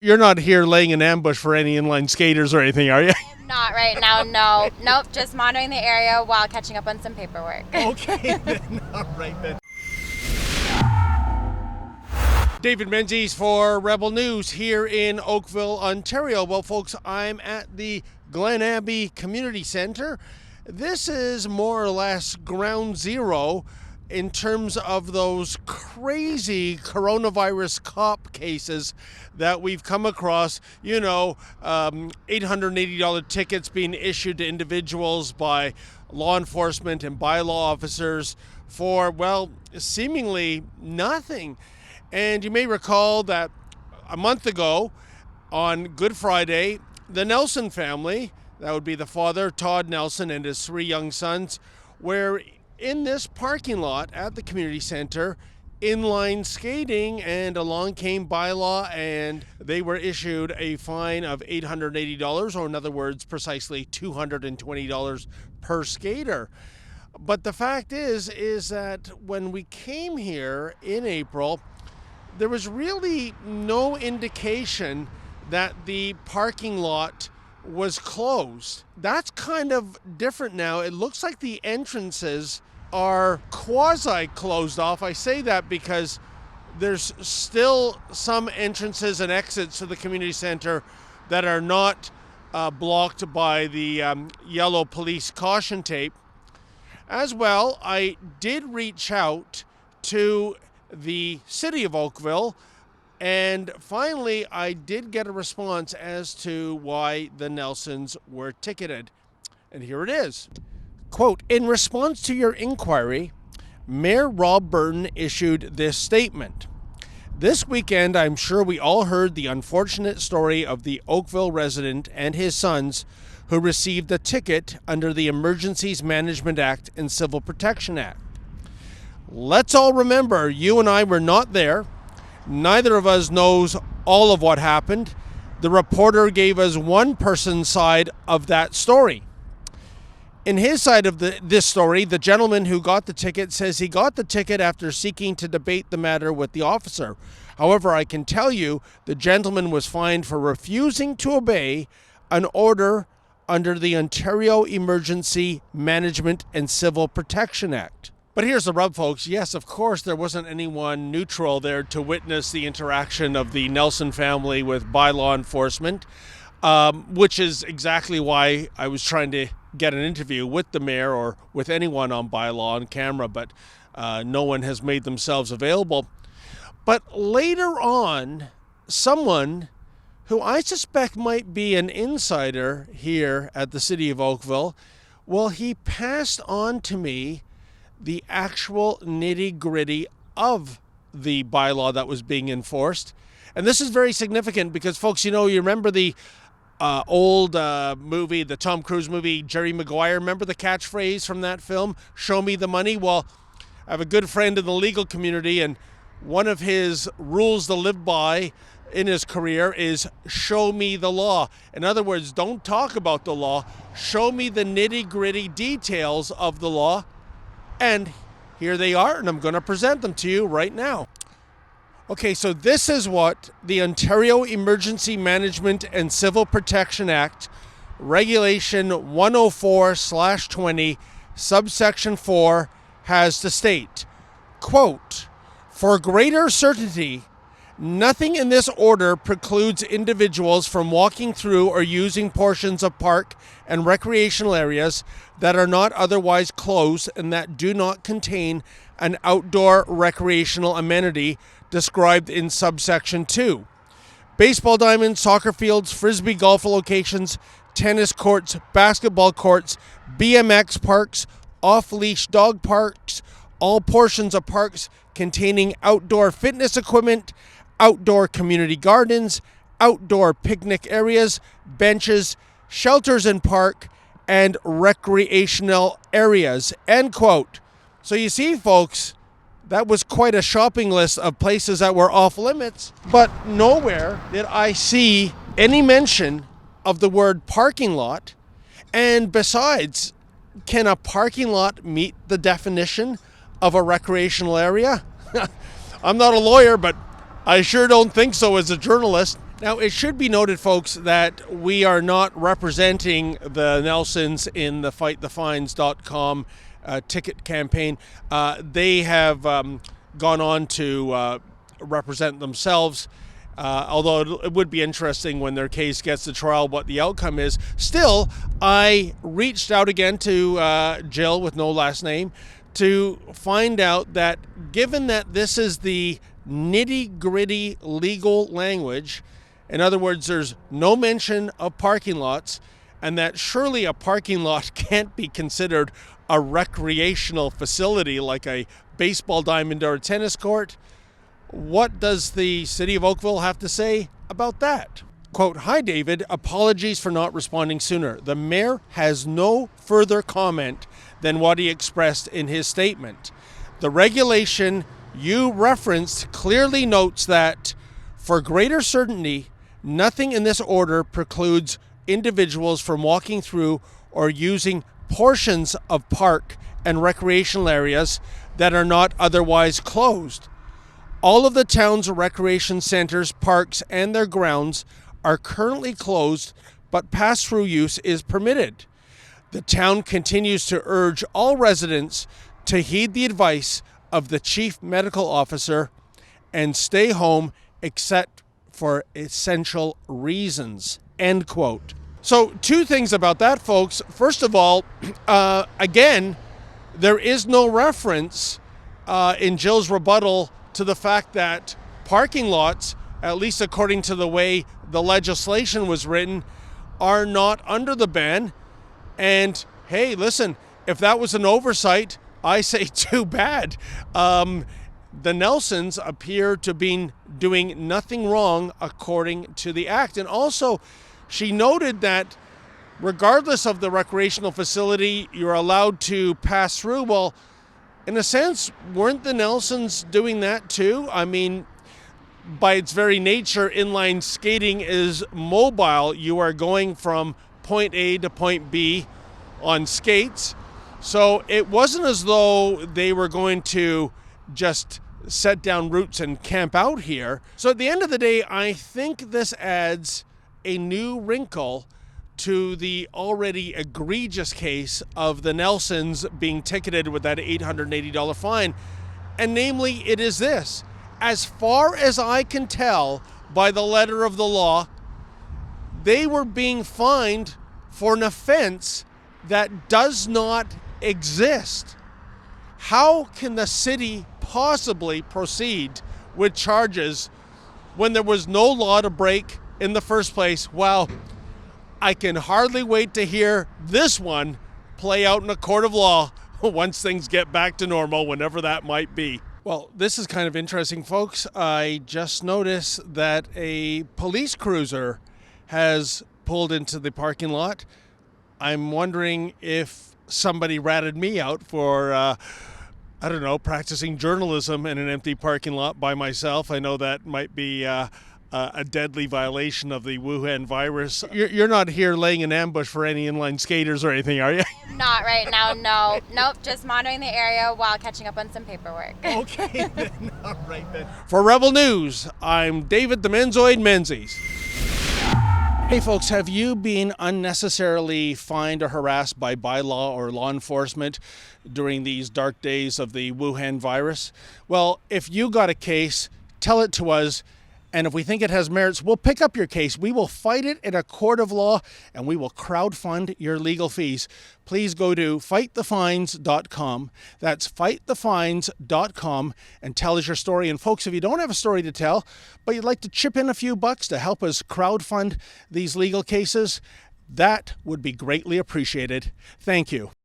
You're not here laying an ambush for any inline skaters or anything, are you? I'm not right now, no. Nope, just monitoring the area while catching up on some paperwork. Okay, then. All right, then. David Menzies for Rebel News here in Oakville, Ontario. Well, folks, I'm at the Glen Abbey Community Centre. This is more or less ground zero in terms of those crazy coronavirus cop cases that we've come across. You know, $880 tickets being issued to individuals by law enforcement and bylaw officers for, well, seemingly nothing. And you may recall that a month ago on Good Friday, the Nelson family, that would be the father, Todd Nelson, and his 3 young sons, were in this parking lot at the community center, inline skating, and along came bylaw, and they were issued a fine of $880, or in other words, precisely $220 per skater. But the fact is that when we came here in April, there was really no indication that the parking lot was closed. That's kind of different now. It looks like the entrances are quasi-closed off. I say that because there's still some entrances and exits to the community center that are not blocked by the yellow police caution tape. As well, I did reach out to the city of Oakville, and finally I did get a response as to why the Nelsons were ticketed. And here it is. Quote, "In response to your inquiry, Mayor Rob Burton issued this statement. This weekend, I'm sure we all heard the unfortunate story of the Oakville resident and his sons who received a ticket under the Emergencies Management Act and Civil Protection Act. Let's all remember, you and I were not there. Neither of us knows all of what happened. The reporter gave us one person's side of that story. In his side of this story, the gentleman who got the ticket says he got the ticket after seeking to debate the matter with the officer. However, I can tell you the gentleman was fined for refusing to obey an order under the Ontario Emergency Management and Civil Protection Act." But here's the rub, folks. Yes, of course, there wasn't anyone neutral there to witness the interaction of the Nelson family with bylaw enforcement, which is exactly why I was trying to get an interview with the mayor or with anyone on bylaw on camera, but no one has made themselves available. But later on, someone who I suspect might be an insider here at the city of Oakville, well, he passed on to me the actual nitty-gritty of the bylaw that was being enforced. And this is very significant because, folks, you remember the old movie, the Tom Cruise movie, Jerry Maguire. Remember the catchphrase from that film, "Show me the money"? Well, I have a good friend in the legal community, and one of his rules to live by in his career is show me the law. In other words, don't talk about the law. Show me the nitty-gritty details of the law. And here they are, and I'm going to present them to you right now. Okay, so this is what the Ontario Emergency Management and Civil Protection Act, Regulation 104/20, subsection 4, has to state. Quote, "For greater certainty, nothing in this order precludes individuals from walking through or using portions of park and recreational areas that are not otherwise closed and that do not contain an outdoor recreational amenity described in subsection 2. Baseball diamonds, soccer fields, frisbee golf locations, tennis courts, basketball courts, BMX parks, off-leash dog parks, all portions of parks containing outdoor fitness equipment, outdoor community gardens, outdoor picnic areas, benches, shelters in park, and recreational areas," end quote. So you see, folks, that was quite a shopping list of places that were off limits, but nowhere did I see any mention of the word parking lot. And besides, can a parking lot meet the definition of a recreational area? I'm not a lawyer, but I sure don't think so as a journalist. Now, it should be noted, folks, that we are not representing the Nelsons in the fightthefines.com ticket campaign. They have gone on to represent themselves, although it would be interesting when their case gets to trial what the outcome is. Still, I reached out again to Jill, with no last name, to find out that given that this is the nitty-gritty legal language, in other words, there's no mention of parking lots, and that surely a parking lot can't be considered a recreational facility like a baseball diamond or a tennis court. What does the city of Oakville have to say about that? Quote, "Hi, David. Apologies for not responding sooner. The mayor has no further comment than what he expressed in his statement. The regulation you referenced clearly notes that, for greater certainty, nothing in this order precludes individuals from walking through or using portions of park and recreational areas that are not otherwise closed. All of the town's recreation centers, parks, and their grounds are currently closed, but pass-through use is permitted. The town continues to urge all residents to heed the advice of the chief medical officer and stay home except for essential reasons," end quote. So 2 things about that, folks. First of all, again, there is no reference in Jill's rebuttal to the fact that parking lots, at least according to the way the legislation was written, are not under the ban. And hey, listen, if that was an oversight, I say too bad. The Nelsons appear to be doing nothing wrong according to the act. And also, she noted that regardless of the recreational facility, you're allowed to pass through. Well, in a sense, weren't the Nelsons doing that too? I mean, by its very nature, inline skating is mobile. You are going from point A to point B on skates. So it wasn't as though they were going to just set down roots and camp out here. So at the end of the day, I think this adds a new wrinkle to the already egregious case of the Nelsons being ticketed with that $880 fine. And namely, it is this. As far as I can tell by the letter of the law, they were being fined for an offense that does not exist. How can the city possibly proceed with charges when there was no law to break in the first place? Well, I can hardly wait to hear this one play out in a court of law once things get back to normal, whenever that might be. Well, this is kind of interesting, folks. I just noticed that a police cruiser has pulled into the parking lot. I'm wondering if somebody ratted me out for, practicing journalism in an empty parking lot by myself. I know that might be a deadly violation of the Wuhan virus. You're not here laying an ambush for any inline skaters or anything, are you? Not right now, no. Nope, just monitoring the area while catching up on some paperwork. Okay, then. All right, then. For Rebel News, I'm David the Menzoid Menzies. Hey folks, have you been unnecessarily fined or harassed by bylaw or law enforcement during these dark days of the Wuhan virus? Well, if you got a case, tell it to us, and if we think it has merits, we'll pick up your case. We will fight it in a court of law, and we will crowdfund your legal fees. Please go to fightthefines.com. That's fightthefines.com, and tell us your story. And folks, if you don't have a story to tell, but you'd like to chip in a few bucks to help us crowdfund these legal cases, that would be greatly appreciated. Thank you.